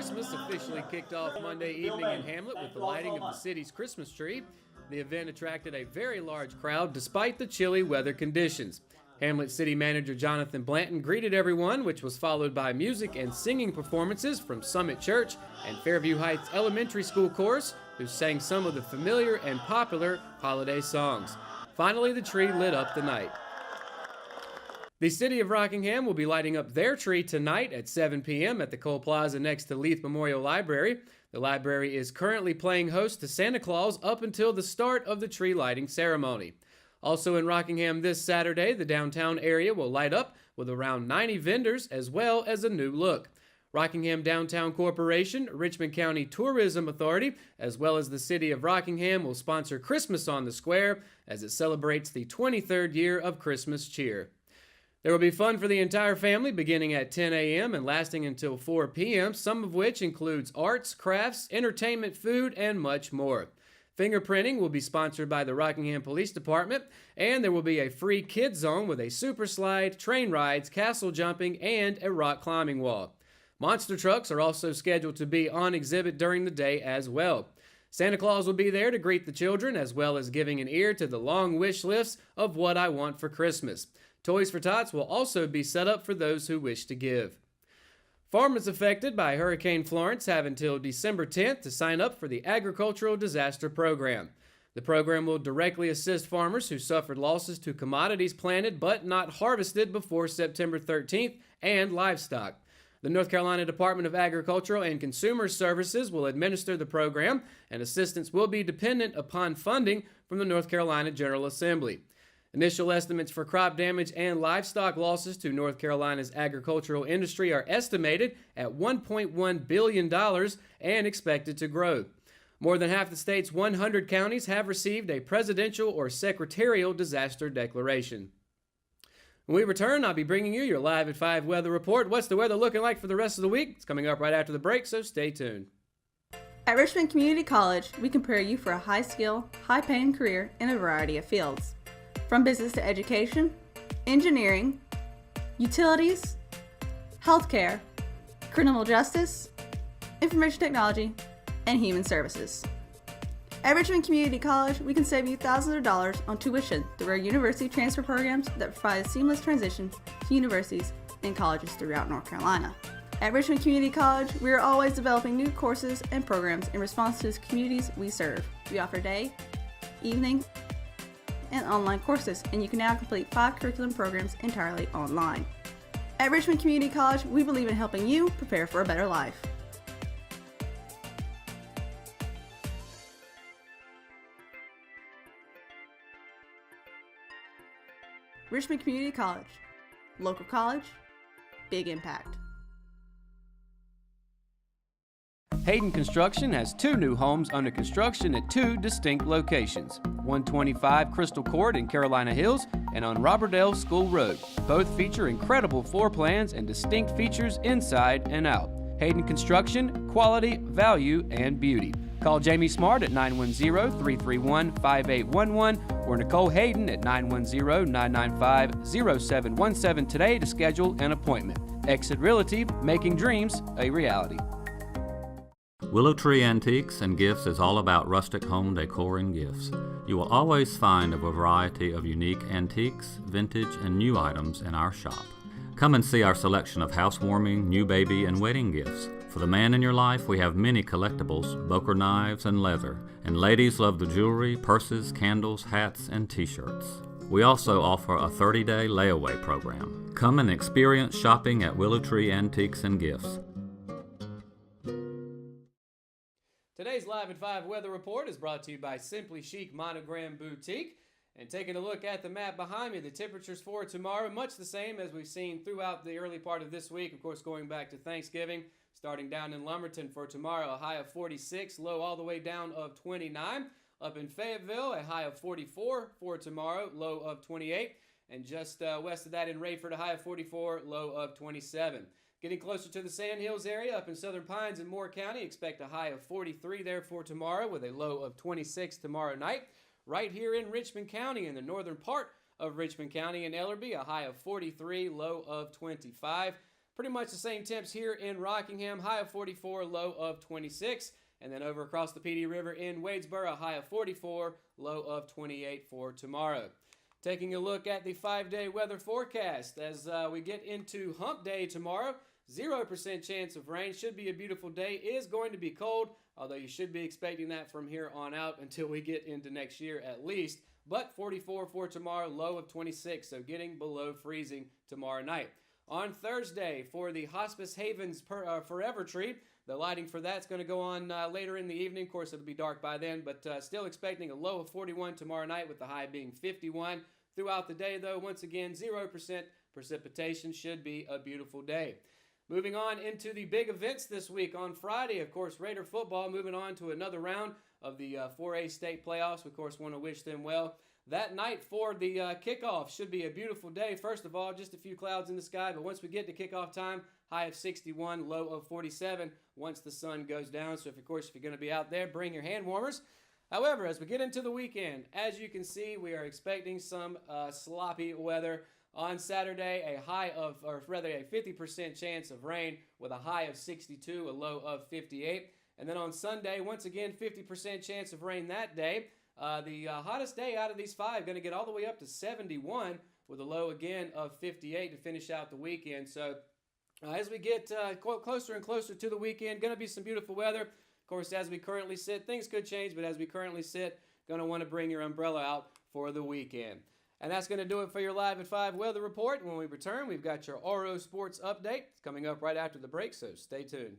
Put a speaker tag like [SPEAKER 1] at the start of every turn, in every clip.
[SPEAKER 1] Christmas officially kicked off Monday evening in Hamlet with the lighting of the city's Christmas tree. The event attracted a very large crowd despite the chilly weather conditions. Hamlet City Manager Jonathan Blanton greeted everyone, which was followed by music and singing performances from Summit Church and Fairview Heights Elementary School Chorus, who sang some of the familiar and popular holiday songs. Finally, the tree lit up the night. The City of Rockingham will be lighting up their tree tonight at 7 p.m. at the Cole Plaza next to Leith Memorial Library. The library is currently playing host to Santa Claus up until the start of the tree lighting ceremony. Also in Rockingham this Saturday, the downtown area will light up with around 90 vendors as well as a new look. Rockingham Downtown Corporation, Richmond County Tourism Authority, as well as the City of Rockingham will sponsor Christmas on the Square as it celebrates the 23rd year of Christmas cheer. There will be fun for the entire family beginning at 10 a.m. and lasting until 4 p.m., some of which includes arts, crafts, entertainment, food, and much more. Fingerprinting will be sponsored by the Rockingham Police Department, and there will be a free kids zone with a super slide, train rides, castle jumping, and a rock climbing wall. Monster trucks are also scheduled to be on exhibit during the day as well. Santa Claus will be there to greet the children, as well as giving an ear to the long wish lists of what I want for Christmas. Toys for Tots will also be set up for those who wish to give. Farmers affected by Hurricane Florence have until December 10th to sign up for the Agricultural Disaster Program. The program will directly assist farmers who suffered losses to commodities planted but not harvested before September 13th and livestock. The North Carolina Department of Agricultural and Consumer Services will administer the program, and assistance will be dependent upon funding from the North Carolina General Assembly. Initial estimates for crop damage and livestock losses to North Carolina's agricultural industry are estimated at $1.1 billion and expected to grow. More than half the state's 100 counties have received a presidential or secretarial disaster declaration. When we return, I'll be bringing you your Live at 5 weather report. What's the weather looking like for the rest of the week? It's coming up right after the break, so stay tuned.
[SPEAKER 2] At Richmond Community College, we can prepare you for a high-skill, high-paying career in a variety of fields. From business to education, engineering, utilities, healthcare, criminal justice, information technology, and human services. At Richmond Community College, we can save you thousands of dollars on tuition through our university transfer programs that provide a seamless transition to universities and colleges throughout North Carolina. At Richmond Community College, we are always developing new courses and programs in response to the communities we serve. We offer day, evening, and online courses, and you can now complete 5 curriculum programs entirely online. At Richmond Community College, we believe in helping you prepare for a better life. Richmond Community College. Local college, big impact.
[SPEAKER 1] Hayden Construction has 2 new homes under construction at 2 distinct locations, 125 Crystal Court in Carolina Hills and on Robberdale School Road. Both feature incredible floor plans and distinct features inside and out. Hayden Construction, quality, value, and beauty. Call Jamie Smart at 910-331-5811 or Nicole Hayden at 910-995-0717 today to schedule an appointment. Exit Realty, making dreams a reality.
[SPEAKER 3] Willow Tree Antiques and Gifts is all about rustic home decor and gifts. You will always find a variety of unique antiques, vintage, and new items in our shop. Come and see our selection of housewarming, new baby, and wedding gifts. For the man in your life, we have many collectibles, Boker knives, and leather. And ladies love the jewelry, purses, candles, hats, and t-shirts. We also offer a 30-day layaway program. Come and experience shopping at Willow Tree Antiques and Gifts.
[SPEAKER 1] Today's Live at 5 weather report is brought to you by Simply Chic Monogram Boutique. And taking a look at the map behind me, the temperatures for tomorrow, much the same as we've seen throughout the early part of this week. Of course, going back to Thanksgiving, starting down in Lumberton for tomorrow, a high of 46, low all the way down of 29. Up in Fayetteville, a high of 44 for tomorrow, low of 28. And just west of that in Rayford, a high of 44, low of 27. Getting closer to the Sand Hills area, up in Southern Pines and Moore County, expect a high of 43 there for tomorrow with a low of 26 tomorrow night. Right here in Richmond County, in the northern part of Richmond County in Ellerby, a high of 43, low of 25. Pretty much the same temps here in Rockingham, high of 44, low of 26. And then over across the PD River in Wadesboro, high of 44, low of 28 for tomorrow. Taking a look at the 5-day weather forecast as we get into hump day tomorrow, 0% chance of rain. Should be a beautiful day. Is going to be cold, although you should be expecting that from here on out until we get into next year at least. But 44 for tomorrow, low of 26, so getting below freezing tomorrow night. On Thursday, for the Hospice Havens Forever Tree, the lighting for that's going to go on later in the evening. Of course, it'll be dark by then, but still expecting a low of 41 tomorrow night with the high being 51. Throughout the day, though, once again, 0% precipitation. Should be a beautiful day. Moving on into the big events this week. On Friday, of course, Raider football moving on to another round of the 4A state playoffs. We, of course, want to wish them well. That night for the kickoff should be a beautiful day. First of all, just a few clouds in the sky, but once we get to kickoff time, high of 61, low of 47 once the sun goes down. So, of course, if you're going to be out there, bring your hand warmers. However, as we get into the weekend, as you can see, we are expecting some sloppy weather. On Saturday, a 50% chance of rain with a high of 62, a low of 58. And then on Sunday, once again, 50% chance of rain that day. The hottest day out of these five, going to get all the way up to 71 with a low again of 58 to finish out the weekend. So as we get closer and closer to the weekend, going to be some beautiful weather. Of course, as we currently sit, things could change, but as we currently sit, going to want to bring your umbrella out for the weekend. And that's going to do it for your Live at 5 weather report. And when we return, we've got your Oro Sports update. It's coming up right after the break, so stay tuned.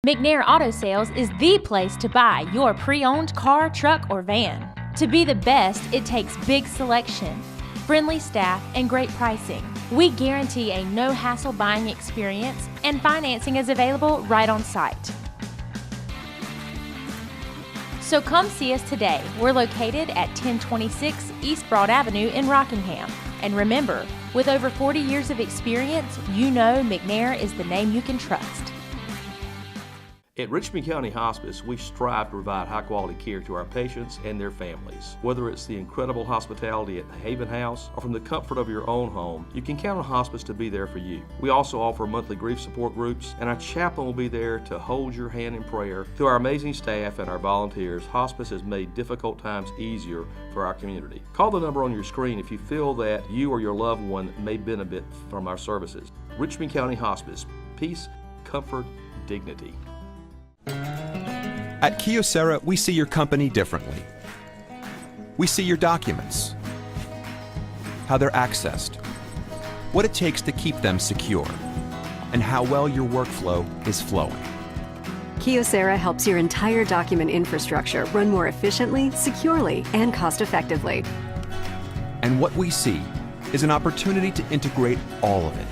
[SPEAKER 4] McNair Auto Sales is the place to buy your pre-owned car, truck, or van. To be the best, it takes big selection, friendly staff, and great pricing. We guarantee a no-hassle buying experience, and financing is available right on site. So come see us today. We're located at 1026 East Broad Avenue in Rockingham. And remember, with over 40 years of experience, you know McNair is the name you can trust.
[SPEAKER 5] At Richmond County Hospice, we strive to provide high-quality care to our patients and their families. Whether it's the incredible hospitality at the Haven House or from the comfort of your own home, you can count on Hospice to be there for you. We also offer monthly grief support groups, and our chaplain will be there to hold your hand in prayer. Through our amazing staff and our volunteers, Hospice has made difficult times easier for our community. Call the number on your screen if you feel that you or your loved one may benefit from our services. Richmond County Hospice. Peace, comfort, dignity.
[SPEAKER 6] At Kyocera, we see your company differently. We see your documents, how they're accessed, what it takes to keep them secure, and how well your workflow is flowing.
[SPEAKER 7] Kyocera helps your entire document infrastructure run more efficiently, securely, and cost-effectively.
[SPEAKER 6] And what we see is an opportunity to integrate all of it.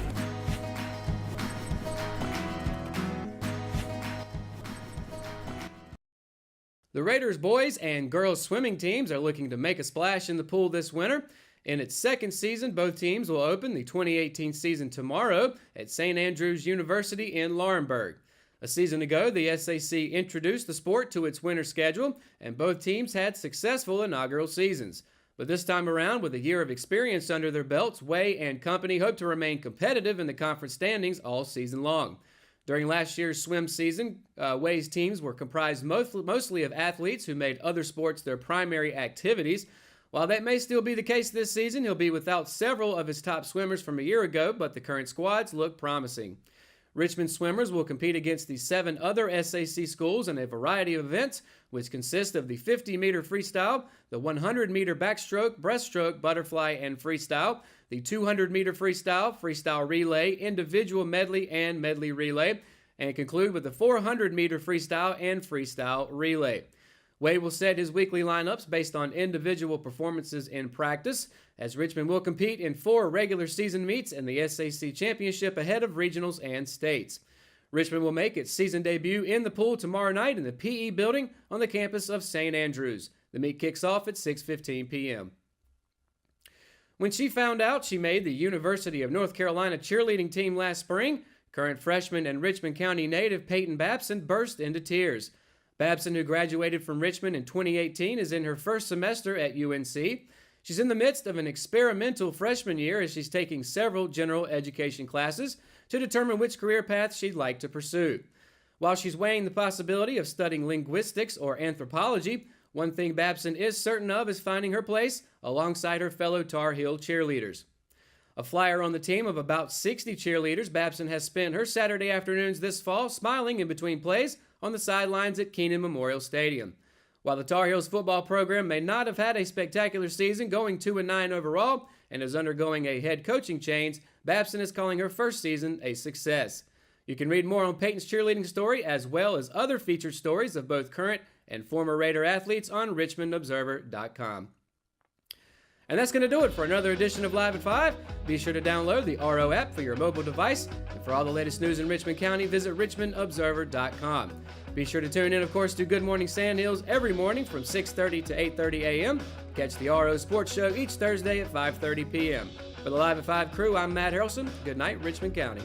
[SPEAKER 1] The Raiders boys and girls swimming teams are looking to make a splash in the pool this winter. In its second season, both teams will open the 2018 season tomorrow at St. Andrews University in Laurinburg. A season ago, the SAC introduced the sport to its winter schedule, and both teams had successful inaugural seasons. But this time around, with a year of experience under their belts, Way and company hope to remain competitive in the conference standings all season long. During last year's swim season, Way's teams were comprised mostly of athletes who made other sports their primary activities. While that may still be the case this season, he'll be without several of his top swimmers from a year ago, but the current squads look promising. Richmond swimmers will compete against the 7 other SAC schools in a variety of events, which consist of the 50-meter freestyle, the 100-meter backstroke, breaststroke, butterfly, and freestyle, the 200-meter freestyle, freestyle relay, individual medley, and medley relay, and conclude with the 400-meter freestyle and freestyle relay. Way will set his weekly lineups based on individual performances in practice. as Richmond will compete in 4 regular season meets and the SAC Championship ahead of regionals and states. Richmond will make its season debut in the pool tomorrow night in the PE building on the campus of St. Andrews. The meet kicks off at 6:15 p.m. When she found out she made the University of North Carolina cheerleading team last spring, current freshman and Richmond County native Peyton Babson burst into tears. Babson, who graduated from Richmond in 2018, is in her first semester at UNC. She's in the midst of an experimental freshman year as she's taking several general education classes to determine which career path she'd like to pursue. While she's weighing the possibility of studying linguistics or anthropology, one thing Babson is certain of is finding her place alongside her fellow Tar Heel cheerleaders. A flyer on the team of about 60 cheerleaders, Babson has spent her Saturday afternoons this fall smiling in between plays on the sidelines at Kenan Memorial Stadium. While the Tar Heels football program may not have had a spectacular season, going 2-9 overall, and is undergoing a head coaching change, Babson is calling her first season a success. You can read more on Peyton's cheerleading story as well as other featured stories of both current and former Raider athletes on richmondobserver.com. And that's going to do it for another edition of Live at 5. Be sure to download the RO app for your mobile device. And for all the latest news in Richmond County, visit richmondobserver.com. Be sure to tune in, of course, to Good Morning Sandhills every morning from 6:30 to 8:30 a.m. Catch the RO Sports Show each Thursday at 5:30 p.m. For the Live at 5 crew, I'm Matt Harrelson. Good night, Richmond County.